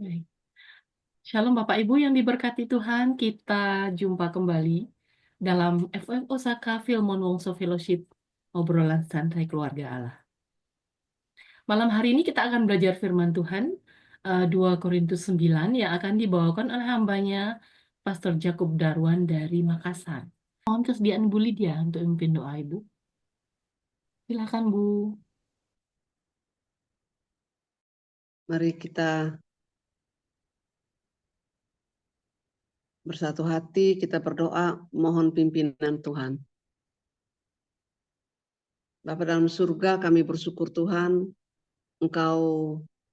Baik. Shalom Bapak Ibu yang diberkati Tuhan, kita jumpa kembali dalam FF Osaka Philmon Wongso Fellowship, obrolan santai keluarga Allah. Malam hari ini kita akan belajar firman Tuhan, 2 Korintus 9 yang akan dibawakan oleh hambanya Pastor Jakub Darwan dari Makassar. Mohon kesediaan Bu Lydia untuk memimpin doa Ibu. Silakan Bu. Mari kita bersatu hati, kita berdoa, mohon pimpinan Tuhan. Bapa dalam surga, kami bersyukur Tuhan, Engkau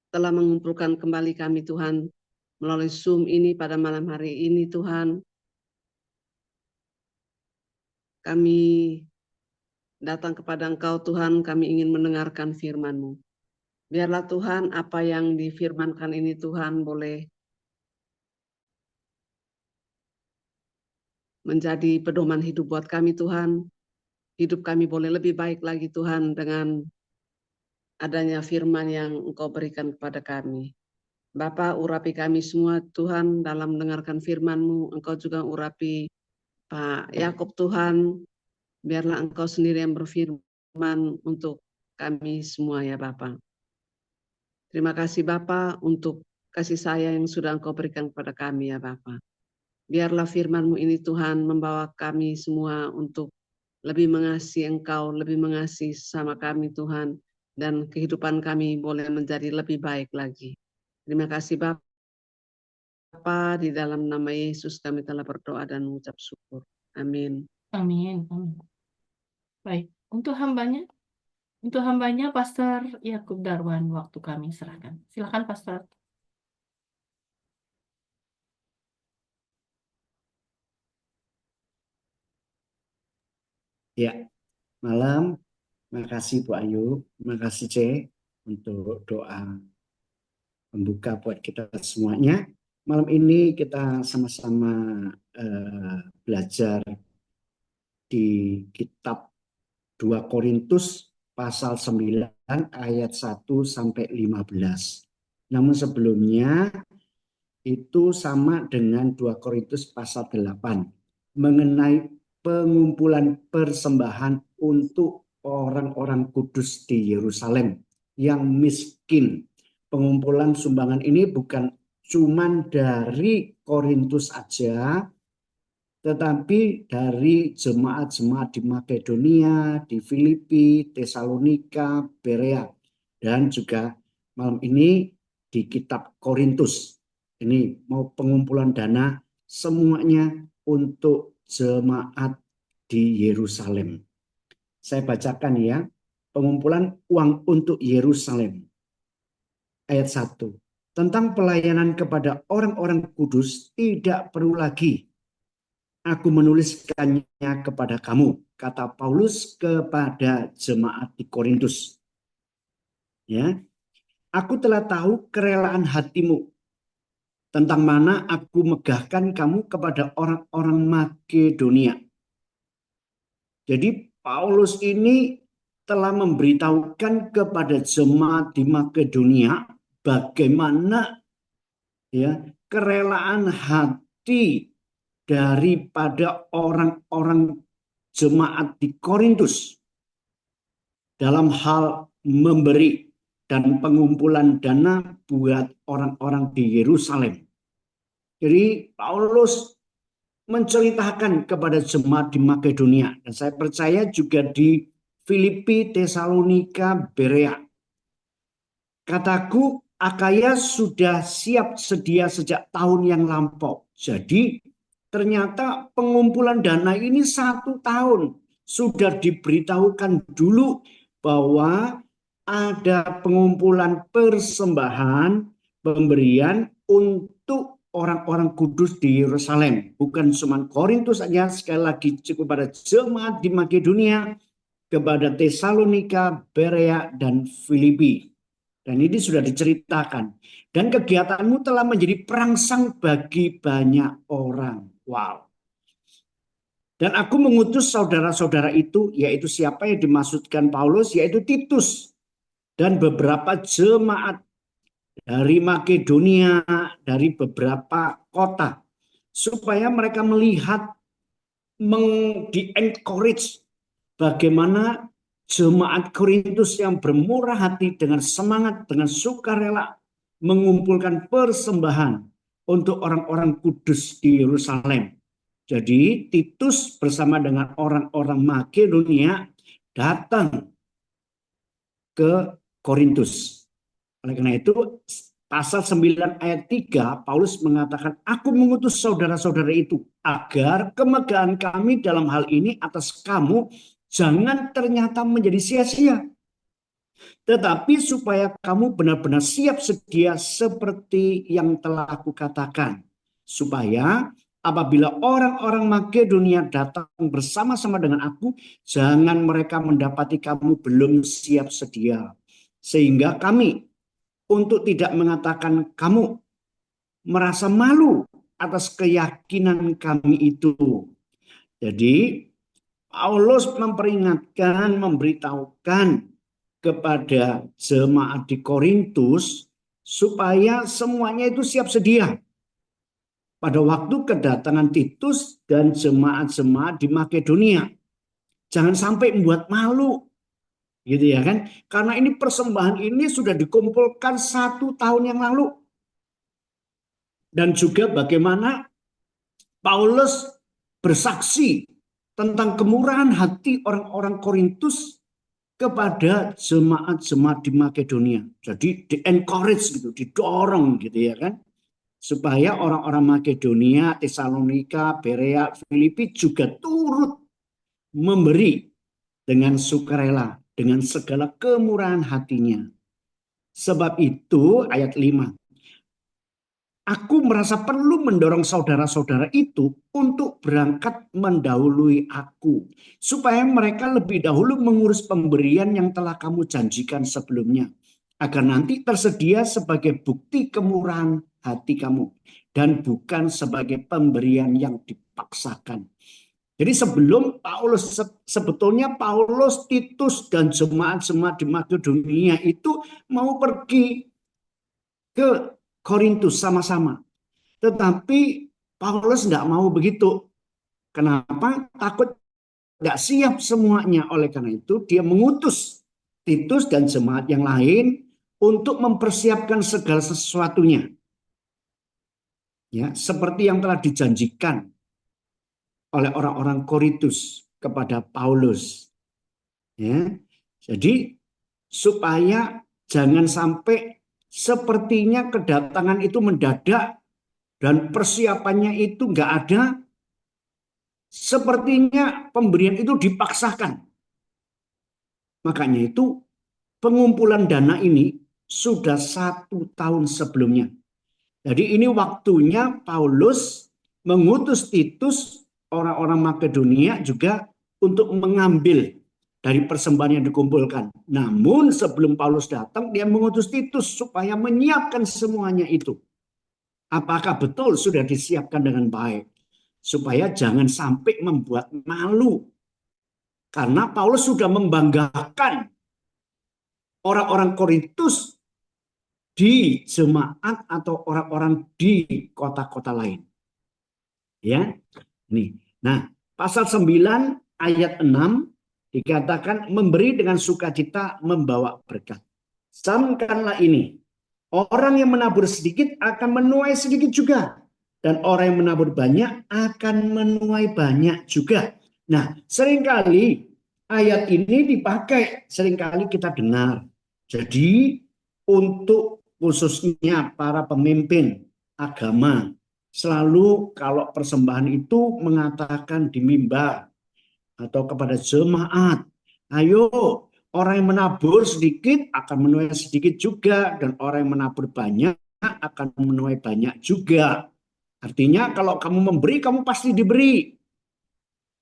telah mengumpulkan kembali kami Tuhan, melalui Zoom ini pada malam hari ini Tuhan. Kami datang kepada Engkau Tuhan, kami ingin mendengarkan firman-Mu. Biarlah Tuhan, apa yang difirmankan ini Tuhan boleh menjadi pedoman hidup buat kami Tuhan. Hidup kami boleh lebih baik lagi Tuhan dengan adanya firman yang Engkau berikan kepada kami. Bapa, urapi kami semua Tuhan dalam mendengarkan firman-Mu. Engkau juga urapi Pak Yakub Tuhan. Biarlah Engkau sendiri yang berfirman untuk kami semua ya Bapa. Terima kasih Bapa untuk kasih sayang yang sudah Engkau berikan kepada kami ya Bapa. Biarlah firman-Mu ini Tuhan membawa kami semua untuk lebih mengasihi Engkau, lebih mengasihi sama kami Tuhan, dan kehidupan kami boleh menjadi lebih baik lagi. Terima kasih Bapa, di dalam nama Yesus kami telah berdoa dan mengucap syukur. Amin. Amin. Amin. Baik, untuk hambanya Pastor Yakub Darwan, waktu kami serahkan. Silakan Pastor. Ya, malam. Makasih Bu Ayu, makasih C untuk doa pembuka buat kita semuanya. Malam ini kita sama-sama belajar di kitab 2 Korintus pasal 9 ayat 1 sampai 15. Namun sebelumnya itu sama dengan 2 Korintus pasal 8 mengenai pengumpulan persembahan untuk orang-orang kudus di Yerusalem yang miskin. Pengumpulan sumbangan ini bukan cuma dari Korintus aja, tetapi dari jemaat-jemaat di Makedonia, di Filipi, Tesalonika, Berea, dan juga malam ini di kitab Korintus. Ini mau pengumpulan dana semuanya untuk jemaat di Yerusalem. Saya bacakan ya, pengumpulan uang untuk Yerusalem. Ayat 1. Tentang pelayanan kepada orang-orang kudus tidak perlu lagi aku menuliskannya kepada kamu, kata Paulus kepada jemaat di Korintus. Ya, aku telah tahu kerelaan hatimu, tentang mana aku megahkan kamu kepada orang-orang Makedonia. Jadi Paulus ini telah memberitahukan kepada jemaat di Makedonia bagaimana ya kerelaan hati daripada orang-orang jemaat di Korintus dalam hal memberi dan pengumpulan dana buat orang-orang di Yerusalem. Jadi Paulus menceritakan kepada jemaat di Makedonia, dan saya percaya juga di Filipi, Tesalonika, Berea. Kataku, Akaya sudah siap sedia sejak tahun yang lampau. Jadi ternyata pengumpulan dana ini 1 tahun sudah diberitahukan dulu bahwa ada pengumpulan persembahan pemberian untuk orang-orang kudus di Yerusalem. Bukan cuma Korintus saja, sekali lagi kepada jemaat di Makedonia, kepada Tesalonika, Berea, dan Filipi. Dan ini sudah diceritakan. Dan kegiatanmu telah menjadi perangsang bagi banyak orang. Wow. Dan aku mengutus saudara-saudara itu, yaitu siapa yang dimaksudkan Paulus, yaitu Titus. Dan beberapa jemaat dari Makedonia, dari beberapa kota, supaya mereka melihat, di-encourage bagaimana jemaat Korintus yang bermurah hati dengan semangat, dengan sukarela mengumpulkan persembahan untuk orang-orang kudus di Yerusalem. Jadi Titus bersama dengan orang-orang Makedonia datang ke Korintus. Oleh karena itu, pasal 9 ayat 3, Paulus mengatakan, aku mengutus saudara-saudara itu agar kemegahan kami dalam hal ini atas kamu jangan ternyata menjadi sia-sia. Tetapi supaya kamu benar-benar siap sedia seperti yang telah aku katakan. Supaya apabila orang-orang Makedonia datang bersama-sama dengan aku, jangan mereka mendapati kamu belum siap sedia. Sehingga kami untuk tidak mengatakan kamu merasa malu atas keyakinan kami itu. Jadi Paulus memperingatkan, memberitahukan kepada jemaat di Korintus supaya semuanya itu siap sedia pada waktu kedatangan Titus dan jemaat-jemaat di Makedonia. Jangan sampai membuat malu, gitu ya kan? Karena ini persembahan ini sudah dikumpulkan 1 tahun yang lalu. Dan juga bagaimana Paulus bersaksi tentang kemurahan hati orang-orang Korintus kepada jemaat-jemaat di Makedonia. Jadi di-encourage gitu, didorong gitu ya kan. Supaya orang-orang Makedonia, Tesalonika, Berea, Filipi juga turut memberi dengan sukarela, dengan segala kemurahan hatinya. Sebab itu ayat 5. Aku merasa perlu mendorong saudara-saudara itu untuk berangkat mendahului aku. Supaya mereka lebih dahulu mengurus pemberian yang telah kamu janjikan sebelumnya. Agar nanti tersedia sebagai bukti kemurahan hati kamu. Dan bukan sebagai pemberian yang dipaksakan. Jadi sebetulnya Paulus, Titus, dan jemaat-jemaat di Makedonia itu mau pergi ke Korintus sama-sama. Tetapi Paulus tidak mau begitu. Kenapa? Takut tidak siap semuanya. Oleh karena itu dia mengutus Titus dan jemaat yang lain untuk mempersiapkan segala sesuatunya. Ya, seperti yang telah dijanjikan oleh orang-orang Korintus kepada Paulus. Ya. Jadi supaya jangan sampai sepertinya kedatangan itu mendadak dan persiapannya itu nggak ada, sepertinya pemberian itu dipaksakan. Makanya itu pengumpulan dana ini sudah 1 tahun sebelumnya. Jadi ini waktunya Paulus mengutus Titus, orang-orang Makedonia juga untuk mengambil dari persembahan yang dikumpulkan. Namun sebelum Paulus datang, dia mengutus Titus supaya menyiapkan semuanya itu. Apakah betul sudah disiapkan dengan baik? Supaya jangan sampai membuat malu. Karena Paulus sudah membanggakan orang-orang Korintus di jemaat atau orang-orang di kota-kota lain. Ya, nih. Nah, pasal 9 ayat 6 dikatakan memberi dengan sukacita membawa berkat. Camkanlah ini. Orang yang menabur sedikit akan menuai sedikit juga. Dan orang yang menabur banyak akan menuai banyak juga. Nah, seringkali ayat ini dipakai, seringkali kita dengar. Jadi, untuk khususnya para pemimpin agama, selalu kalau persembahan itu mengatakan di mimbar atau kepada jemaat, ayo orang yang menabur sedikit akan menuai sedikit juga, dan orang yang menabur banyak akan menuai banyak juga. Artinya kalau kamu memberi, kamu pasti diberi.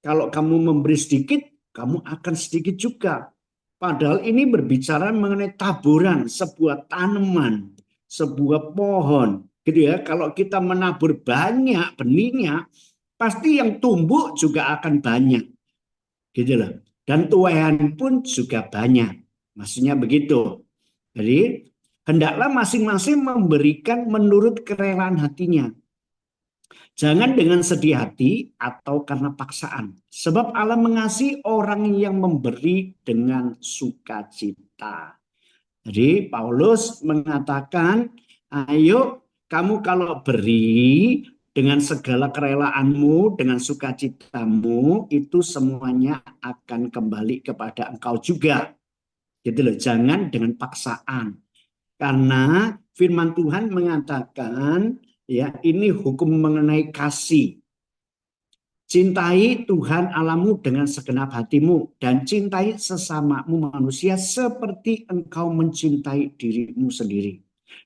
Kalau kamu memberi sedikit, kamu akan sedikit juga. Padahal ini berbicara mengenai taburan sebuah tanaman, sebuah pohon, gitu ya. Kalau kita menabur banyak benihnya, pasti yang tumbuh juga akan banyak, gitu loh. Dan tuaian pun juga banyak. Maksudnya begitu. Jadi hendaklah masing-masing memberikan menurut kerelaan hatinya. Jangan dengan sedih hati atau karena paksaan. Sebab Allah mengasihi orang yang memberi dengan sukacita. Jadi Paulus mengatakan, ayo kamu kalau beri dengan segala kerelaanmu, dengan sukacitamu, itu semuanya akan kembali kepada engkau juga. Gitu loh, jangan dengan paksaan. Karena firman Tuhan mengatakan, ya, ini hukum mengenai kasih. Cintai Tuhan Allahmu dengan segenap hatimu dan cintai sesamamu manusia seperti engkau mencintai dirimu sendiri.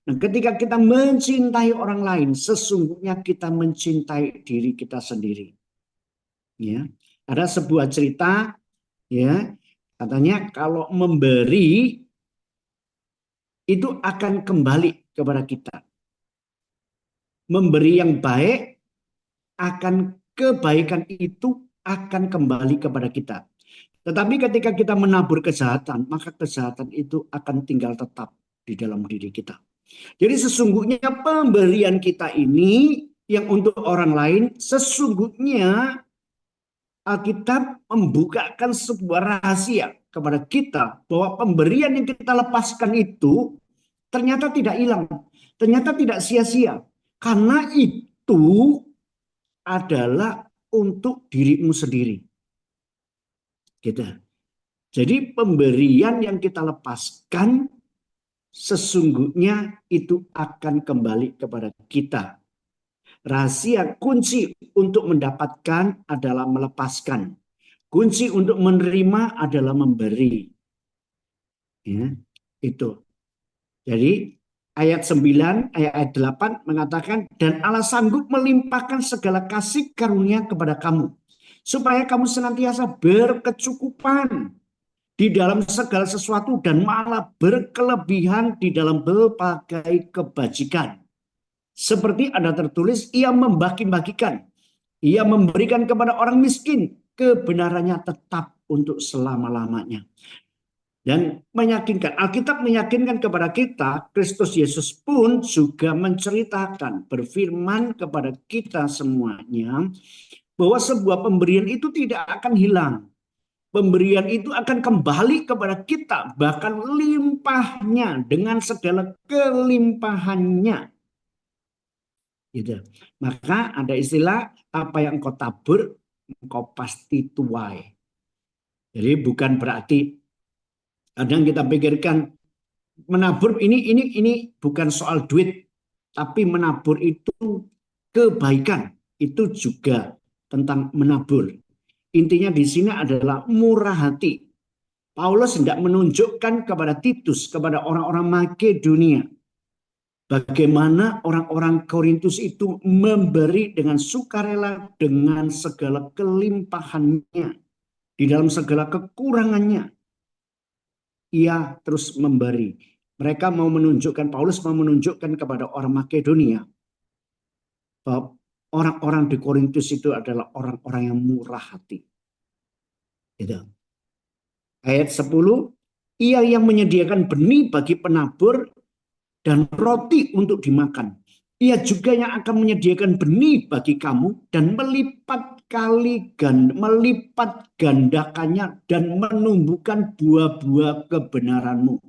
Nah, ketika kita mencintai orang lain, sesungguhnya kita mencintai diri kita sendiri. Ya, ada sebuah cerita, ya, katanya kalau memberi itu akan kembali kepada kita. Memberi yang baik akan kebaikan itu akan kembali kepada kita. Tetapi ketika kita menabur kejahatan, maka kejahatan itu akan tinggal tetap di dalam diri kita. Jadi sesungguhnya pemberian kita ini yang untuk orang lain, sesungguhnya Alkitab membukakan sebuah rahasia kepada kita bahwa pemberian yang kita lepaskan itu ternyata tidak hilang, ternyata tidak sia-sia. Karena itu adalah untuk dirimu sendiri. Gitu. Jadi pemberian yang kita lepaskan sesungguhnya itu akan kembali kepada kita. Rahasia kunci untuk mendapatkan adalah melepaskan. Kunci untuk menerima adalah memberi. Ya, itu. Jadi ayat 9, ayat 8 mengatakan, dan Allah sanggup melimpahkan segala kasih karunia kepada kamu, supaya kamu senantiasa berkecukupan di dalam segala sesuatu dan malah berkelebihan di dalam berbagai kebajikan. Seperti ada tertulis, ia membagi-bagikan, ia memberikan kepada orang miskin, kebenarannya tetap untuk selama-lamanya. Dan meyakinkan, Alkitab meyakinkan kepada kita, Kristus Yesus pun juga menceritakan, berfirman kepada kita semuanya, bahwa sebuah pemberian itu tidak akan hilang. Pemberian itu akan kembali kepada kita, bahkan limpahnya dengan segala kelimpahannya. Gitu. Maka ada istilah, apa yang engkau tabur, engkau pasti tuai. Jadi bukan berarti kadang kita pikirkan menabur ini bukan soal duit, tapi menabur itu kebaikan, itu juga tentang menabur. Intinya di sini adalah murah hati. Paulus hendak menunjukkan kepada Titus, kepada orang-orang Makedonia, bagaimana orang-orang Korintus itu memberi dengan sukarela dengan segala kelimpahannya, di dalam segala kekurangannya. Ia terus memberi. Mereka mau menunjukkan, Paulus mau menunjukkan kepada orang Makedonia bahwa orang-orang di Korintus itu adalah orang-orang yang murah hati. Gitu. Ayat 10, ia yang menyediakan benih bagi penabur dan roti untuk dimakan. Ia juga yang akan menyediakan benih bagi kamu dan melipat gandakannya dan menumbuhkan buah-buah kebenaranmu.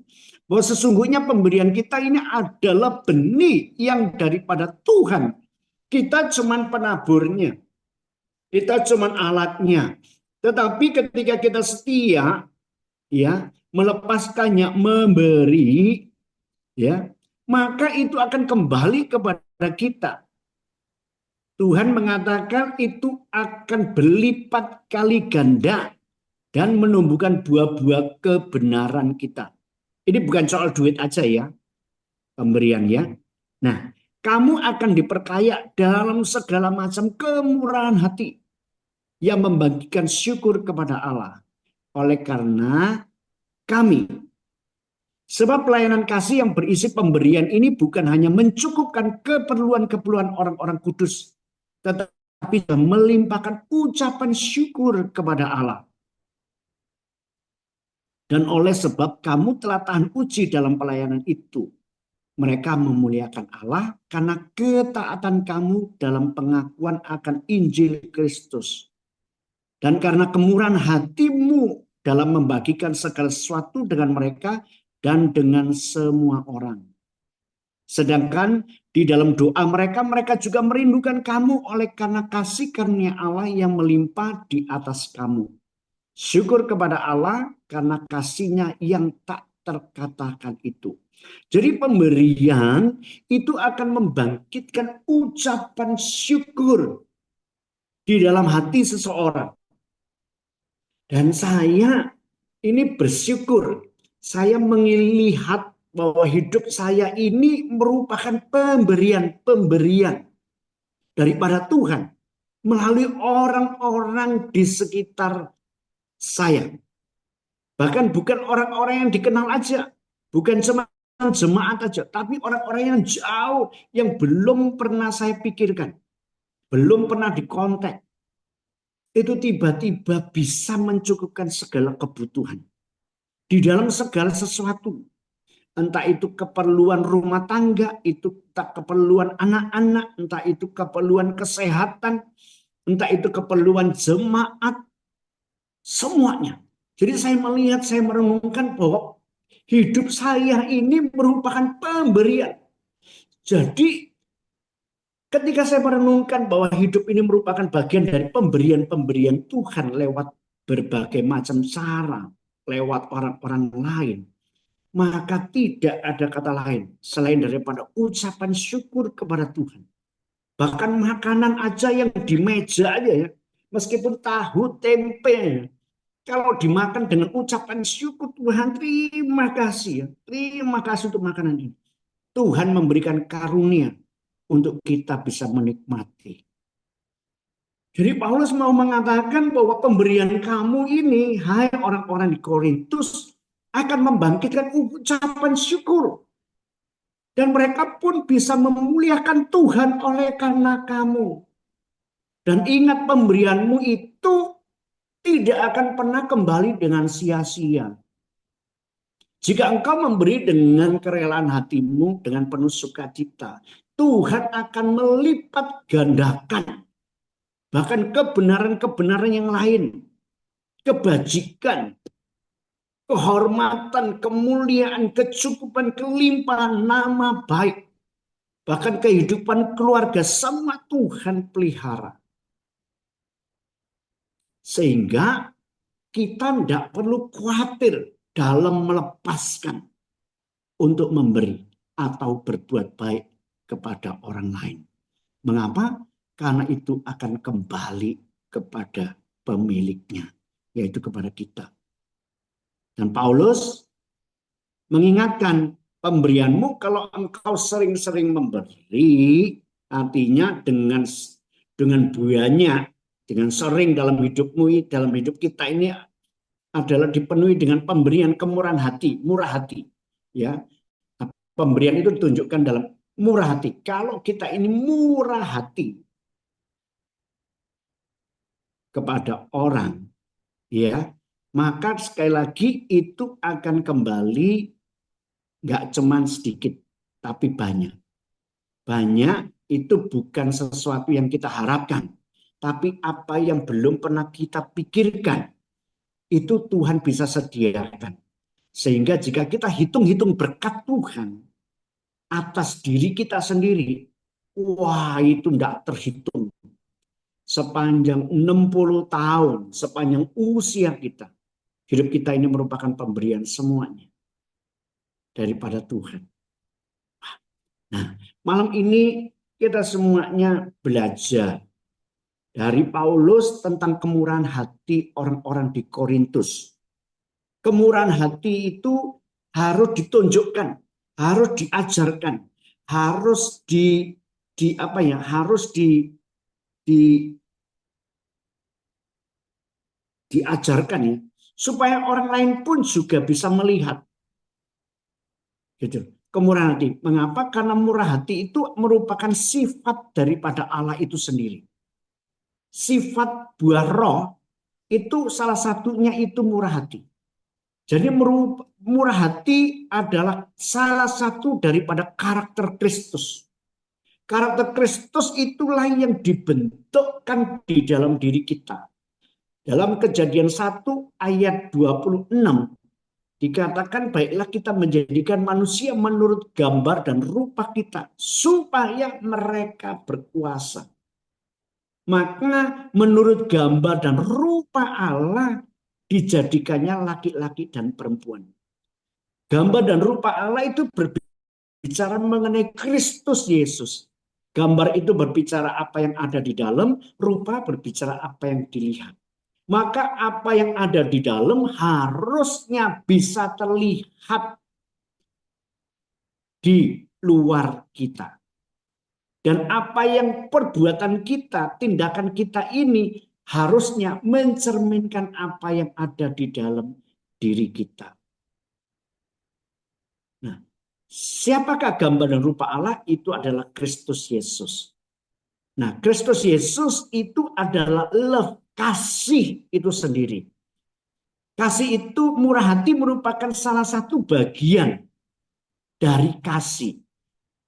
Bahwa sesungguhnya pemberian kita ini adalah benih yang daripada Tuhan. Kita cuman penaburnya. Kita cuman alatnya. Tetapi ketika kita setia, ya, melepaskannya, memberi, ya, maka itu akan kembali kepada kita. Tuhan mengatakan itu akan berlipat kali ganda dan menumbuhkan buah-buah kebenaran kita. Ini bukan soal duit aja ya, pemberiannya. Nah, kamu akan diperkaya dalam segala macam kemurahan hati yang membagikan syukur kepada Allah. Oleh karena kami, sebab pelayanan kasih yang berisi pemberian ini bukan hanya mencukupkan keperluan-keperluan orang-orang kudus, tetapi melimpahkan ucapan syukur kepada Allah. Dan oleh sebab kamu telah tahan uji dalam pelayanan itu, Mereka memuliakan Allah karena ketaatan kamu dalam pengakuan akan Injil Kristus. Dan karena kemurahan hatimu dalam membagikan segala sesuatu dengan mereka dan dengan semua orang. Sedangkan di dalam doa mereka, mereka juga merindukan kamu oleh karena kasih karunia Allah yang melimpah di atas kamu. Syukur kepada Allah karena kasihnya yang tak terkatakan itu. Jadi pemberian itu akan membangkitkan ucapan syukur di dalam hati seseorang. Dan saya ini bersyukur, saya melihat bahwa hidup saya ini merupakan pemberian daripada Tuhan melalui orang-orang di sekitar saya. Bahkan bukan orang-orang yang dikenal aja, bukan cuma jemaat aja, tapi orang-orang yang jauh yang belum pernah saya pikirkan, belum pernah dikontak. Itu tiba-tiba bisa mencukupkan segala kebutuhan di dalam segala sesuatu. Entah itu keperluan rumah tangga, itu entah keperluan anak-anak, entah itu keperluan kesehatan, entah itu keperluan jemaat, semuanya. Jadi saya melihat, saya merenungkan bahwa hidup saya ini merupakan pemberian. Jadi ketika saya merenungkan bahwa hidup ini merupakan bagian dari pemberian-pemberian Tuhan lewat berbagai macam cara, lewat orang-orang lain, maka tidak ada kata lain selain daripada ucapan syukur kepada Tuhan. Bahkan makanan aja yang di meja aja ya, meskipun tahu, tempe, kalau dimakan dengan ucapan syukur, Tuhan terima kasih ya, terima kasih untuk makanan ini. Tuhan memberikan karunia untuk kita bisa menikmati. Jadi Paulus mau mengatakan bahwa pemberian kamu ini, hai orang-orang di Korintus, akan membangkitkan ucapan syukur. Dan mereka pun bisa memuliakan Tuhan oleh karena kamu. Dan ingat pemberianmu itu tidak akan pernah kembali dengan sia-sia. Jika engkau memberi dengan kerelaan hatimu, dengan penuh sukacita, Tuhan akan melipat gandakan. Bahkan kebenaran-kebenaran yang lain. Kebajikan, kehormatan, kemuliaan, kecukupan, kelimpahan, nama baik. Bahkan kehidupan keluarga sama Tuhan pelihara. Sehingga kita tidak perlu khawatir dalam melepaskan untuk memberi atau berbuat baik kepada orang lain. Mengapa? Karena itu akan kembali kepada pemiliknya, yaitu kepada kita. Dan Paulus mengingatkan, pemberianmu kalau engkau sering-sering memberi, artinya dengan banyak, dengan sering dalam hidupmu, dalam hidup kita ini adalah dipenuhi dengan pemberian kemurahan hati, murah hati. Ya, pemberian itu ditunjukkan dalam murah hati. Kalau kita ini murah hati kepada orang, ya, maka sekali lagi itu akan kembali nggak cuman sedikit, tapi banyak. Banyak itu bukan sesuatu yang kita harapkan, tapi apa yang belum pernah kita pikirkan, itu Tuhan bisa sediakan. Sehingga jika kita hitung-hitung berkat Tuhan atas diri kita sendiri, wah itu tidak terhitung. Sepanjang 60 tahun, sepanjang usia kita, hidup kita ini merupakan pemberian semuanya daripada Tuhan. Nah, malam ini kita semuanya belajar dari Paulus tentang kemurahan hati orang-orang di Korintus. Kemurahan hati itu harus ditunjukkan, harus diajarkan, harus diajarkan ya, supaya orang lain pun juga bisa melihat. Gitu. Kemurahan hati. Mengapa? Karena murah hati itu merupakan sifat daripada Allah itu sendiri. Sifat buah roh itu salah satunya itu murah hati. Jadi murah hati adalah salah satu daripada karakter Kristus. Karakter Kristus itulah yang dibentukkan di dalam diri kita. Dalam Kejadian 1 ayat 26 dikatakan, baiklah kita menjadikan manusia menurut gambar dan rupa kita supaya mereka berkuasa. Maka menurut gambar dan rupa Allah dijadikannya laki-laki dan perempuan. Gambar dan rupa Allah itu berbicara mengenai Kristus Yesus. Gambar itu berbicara apa yang ada di dalam, rupa berbicara apa yang dilihat. Maka apa yang ada di dalam harusnya bisa terlihat di luar kita. Dan apa yang perbuatan kita, tindakan kita ini harusnya mencerminkan apa yang ada di dalam diri kita. Nah, siapakah gambar dan rupa Allah? Itu adalah Kristus Yesus. Nah, Kristus Yesus itu adalah love, kasih itu sendiri. Kasih itu, murah hati merupakan salah satu bagian dari kasih.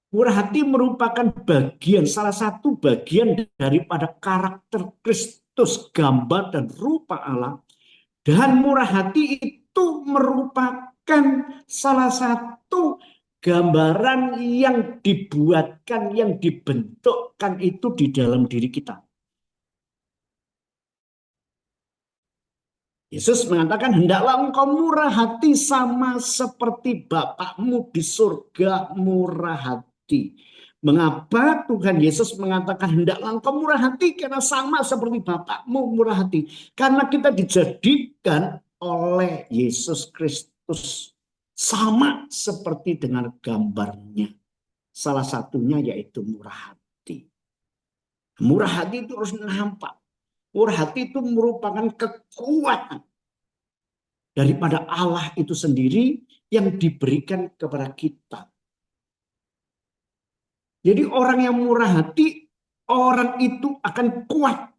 Murah hati merupakan bagian, salah satu bagian daripada karakter Kristus, gambar dan rupa Allah. Dan murah hati itu merupakan salah satu gambaran yang dibuatkan, yang dibentukkan itu di dalam diri kita. Yesus mengatakan, hendaklah engkau murah hati sama seperti Bapakmu di surga murah hati. Mengapa Tuhan Yesus mengatakan hendaklah engkau murah hati? Karena sama seperti Bapakmu murah hati. Karena kita dijadikan oleh Yesus Kristus sama seperti dengan gambarnya. Salah satunya yaitu murah hati. Murah hati itu harus nampak. Murah hati itu merupakan kekuatan daripada Allah itu sendiri yang diberikan kepada kita. Jadi orang yang murah hati, orang itu akan kuat.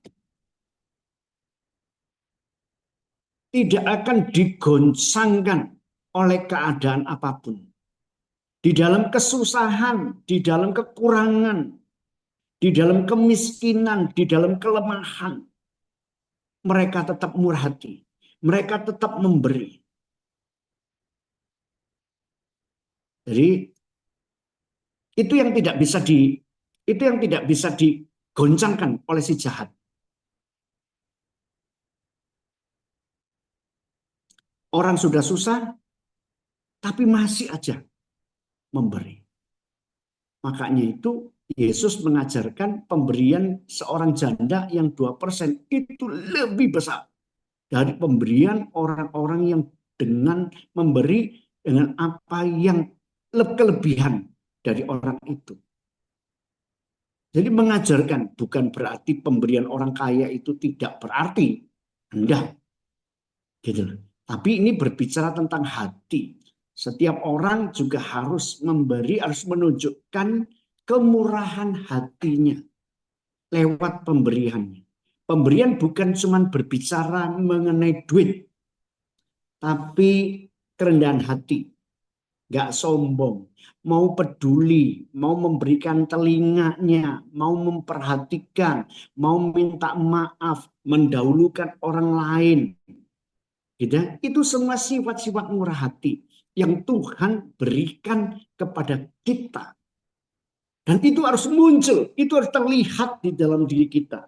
Tidak akan digoncangkan oleh keadaan apapun. Di dalam kesusahan, di dalam kekurangan, di dalam kemiskinan, di dalam kelemahan, mereka tetap murah hati. Mereka tetap memberi. Jadi itu yang tidak bisa digoncangkan oleh si jahat. Orang sudah susah, tapi masih aja memberi. Makanya itu Yesus mengajarkan pemberian seorang janda yang 2% itu lebih besar dari pemberian orang-orang yang dengan memberi dengan apa yang kelebihan dari orang itu. Jadi mengajarkan bukan berarti pemberian orang kaya itu tidak berarti. Enggak. Gitu. Tapi ini berbicara tentang hati. Setiap orang juga harus memberi, harus menunjukkan kemurahan hatinya lewat pemberiannya. Pemberian bukan cuma berbicara mengenai duit, tapi kerendahan hati, gak sombong, mau peduli, mau memberikan telinganya, mau memperhatikan, mau minta maaf, mendahulukan orang lain. Gitu. Itu semua sifat-sifat murah hati yang Tuhan berikan kepada kita. Dan itu harus muncul, itu harus terlihat di dalam diri kita.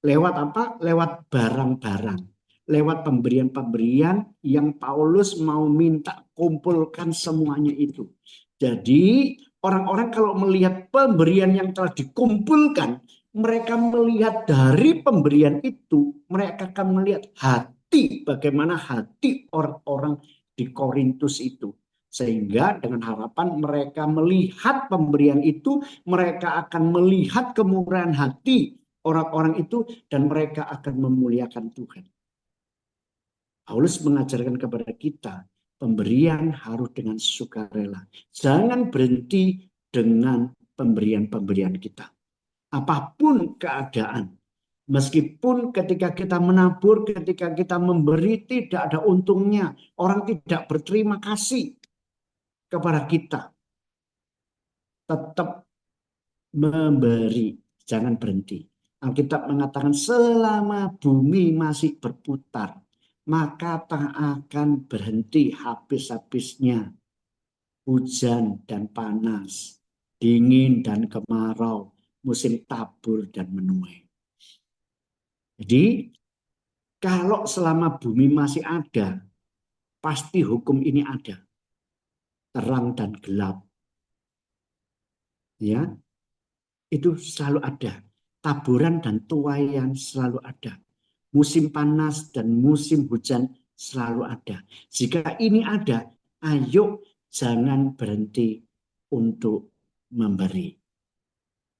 Lewat apa? Lewat barang-barang. Lewat pemberian-pemberian yang Paulus mau minta kumpulkan semuanya itu. Jadi orang-orang kalau melihat pemberian yang telah dikumpulkan, mereka melihat dari pemberian itu, mereka akan melihat hati, bagaimana hati orang-orang di Korintus itu. Sehingga dengan harapan mereka melihat pemberian itu, mereka akan melihat kemurahan hati orang-orang itu dan mereka akan memuliakan Tuhan. Paulus mengajarkan kepada kita, pemberian harus dengan sukarela. Jangan berhenti dengan pemberian-pemberian kita. Apapun keadaan, Meskipun ketika kita menabur, ketika kita memberi tidak ada untungnya. Orang tidak berterima kasih kepada kita. Tetap memberi, jangan berhenti. Alkitab mengatakan selama bumi masih berputar, maka tak akan berhenti habis-habisnya hujan dan panas, dingin dan kemarau, musim tabur dan menuai. Jadi kalau selama bumi masih ada, pasti hukum ini ada. Terang dan gelap. Ya, itu selalu ada. Taburan dan tuaian selalu ada. Musim panas dan musim hujan selalu ada. Jika ini ada, ayo jangan berhenti untuk memberi.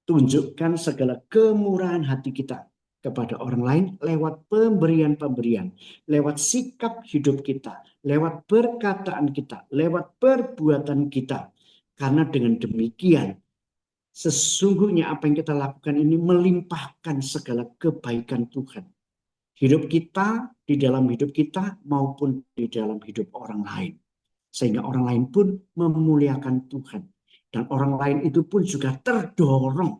Tunjukkan segala kemurahan hati kita kepada orang lain lewat pemberian-pemberian, lewat sikap hidup kita, lewat perkataan kita, lewat perbuatan kita. Karena dengan demikian, sesungguhnya apa yang kita lakukan ini melimpahkan segala kebaikan Tuhan. Hidup kita, di dalam hidup kita maupun di dalam hidup orang lain. Sehingga orang lain pun memuliakan Tuhan. Dan orang lain itu pun juga terdorong,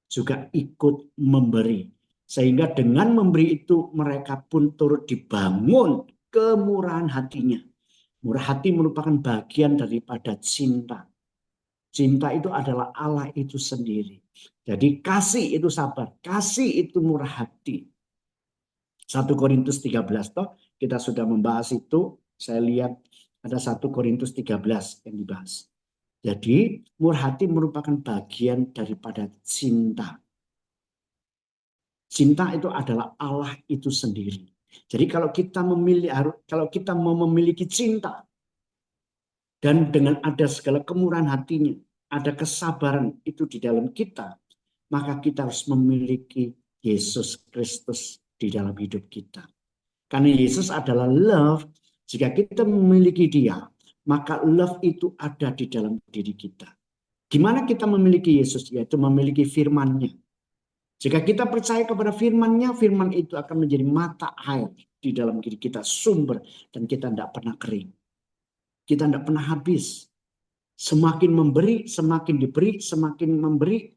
juga ikut memberi. Sehingga dengan memberi itu mereka pun turut dibangun kemurahan hatinya. Murah hati merupakan bagian daripada cinta. Cinta itu adalah Allah itu sendiri. Jadi kasih itu sabar, kasih itu murah hati. 1 Korintus 13 toh, kita sudah membahas itu. Saya lihat ada 1 Korintus 13 yang dibahas. Jadi murah hati merupakan bagian daripada cinta. Cinta itu adalah Allah itu sendiri. Jadi kalau kita mau memiliki cinta dan dengan ada segala kemurahan hatinya, ada kesabaran itu di dalam kita, maka kita harus memiliki Yesus Kristus di dalam hidup kita. Karena Yesus adalah love, jika kita memiliki Dia, maka love itu ada di dalam diri kita. Gimana kita memiliki Yesus? Yaitu memiliki firman-Nya. Jika kita percaya kepada firman-Nya, firman itu akan menjadi mata air di dalam diri kita, sumber, dan kita tidak pernah kering. Kita tidak pernah habis. Semakin memberi, semakin diberi, semakin memberi,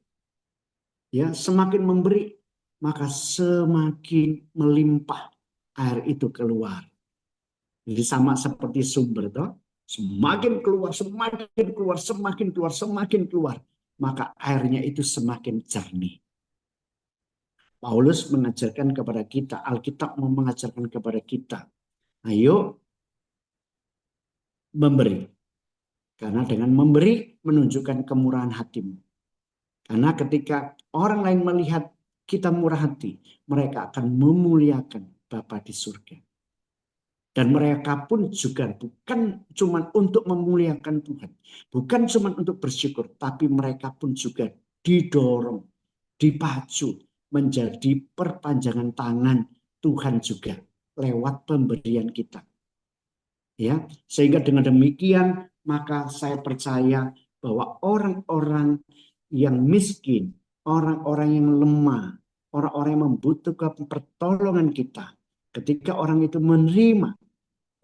ya, semakin memberi, maka semakin melimpah air itu keluar. Jadi sama seperti sumber toh, semakin keluar, semakin keluar, semakin keluar, semakin keluar, maka airnya itu semakin jernih. Paulus mengajarkan kepada kita, Alkitab mau mengajarkan kepada kita, ayo memberi. Karena dengan memberi menunjukkan kemurahan hatimu. Karena ketika orang lain melihat kita murah hati, mereka akan memuliakan Bapa di surga. Dan mereka pun juga bukan cuma untuk memuliakan Tuhan. Bukan cuma untuk bersyukur. Tapi mereka pun juga didorong, dipacu menjadi perpanjangan tangan Tuhan juga. Lewat pemberian kita. Ya, sehingga dengan demikian maka saya percaya bahwa orang-orang yang miskin, orang-orang yang lemah, orang-orang yang membutuhkan pertolongan kita, ketika orang itu menerima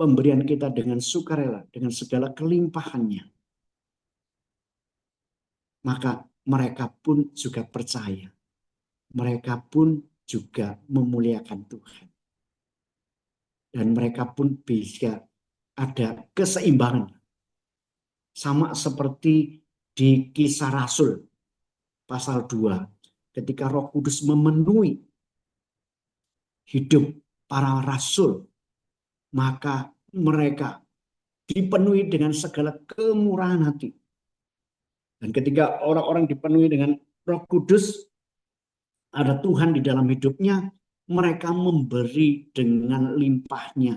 pemberian kita dengan sukarela, dengan segala kelimpahannya, maka mereka pun juga percaya. Mereka pun juga memuliakan Tuhan. Dan mereka pun bisa ada keseimbangan. Sama seperti di Kisah Rasul pasal 2. Ketika Roh Kudus memenuhi hidup para rasul, maka mereka dipenuhi dengan segala kemurahan hati. Dan ketika orang-orang dipenuhi dengan Roh Kudus, ada Tuhan di dalam hidupnya, mereka memberi dengan limpahnya.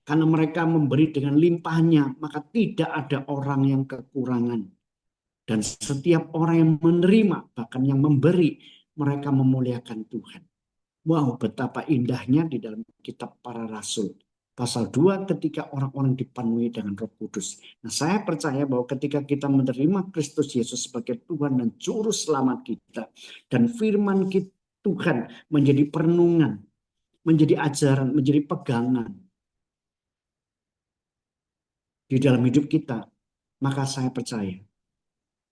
Karena mereka memberi dengan limpahnya, maka tidak ada orang yang kekurangan. Dan setiap orang yang menerima, bahkan yang memberi, mereka memuliakan Tuhan. Wow, betapa indahnya di dalam kitab para rasul. Pasal 2 ketika orang-orang dipenuhi dengan Roh Kudus. Nah, saya percaya bahwa ketika kita menerima Kristus Yesus sebagai Tuhan dan Juru Selamat kita, dan firman Tuhan menjadi perenungan, menjadi ajaran, menjadi pegangan di dalam hidup kita, maka saya percaya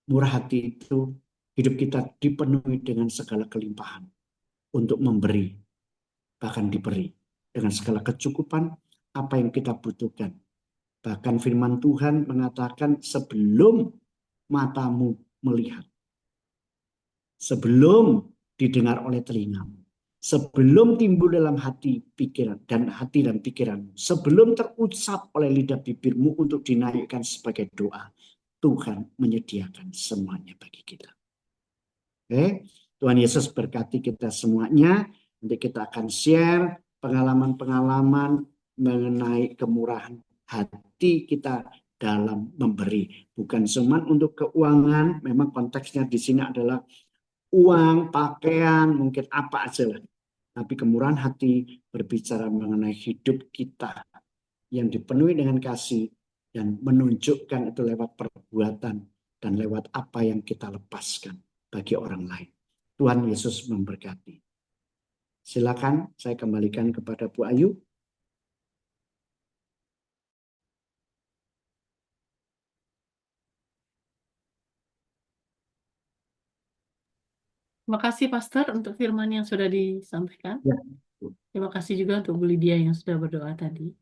murah hati itu hidup kita dipenuhi dengan segala kelimpahan untuk memberi, bahkan diberi dengan segala kecukupan apa yang kita butuhkan. Bahkan firman Tuhan mengatakan sebelum matamu melihat, sebelum didengar oleh telingamu, sebelum timbul dalam hati dan pikiranmu, sebelum terucap oleh lidah bibirmu untuk dinaikkan sebagai doa, Tuhan menyediakan semuanya bagi kita. Oke, Tuhan Yesus berkati kita semuanya. Nanti kita akan share pengalaman-pengalaman mengenai kemurahan hati kita dalam memberi. Bukan cuma untuk keuangan, memang konteksnya di sini adalah uang, pakaian, mungkin apa aja lah. Tapi kemurahan hati berbicara mengenai hidup kita yang dipenuhi dengan kasih dan menunjukkan itu lewat perbuatan dan lewat apa yang kita lepaskan bagi orang lain. Tuhan Yesus memberkati. Silakan saya kembalikan kepada Bu Ayu. Terima kasih Pastor untuk firman yang sudah disampaikan. Ya. Terima kasih juga untuk Bu Lydia yang sudah berdoa tadi.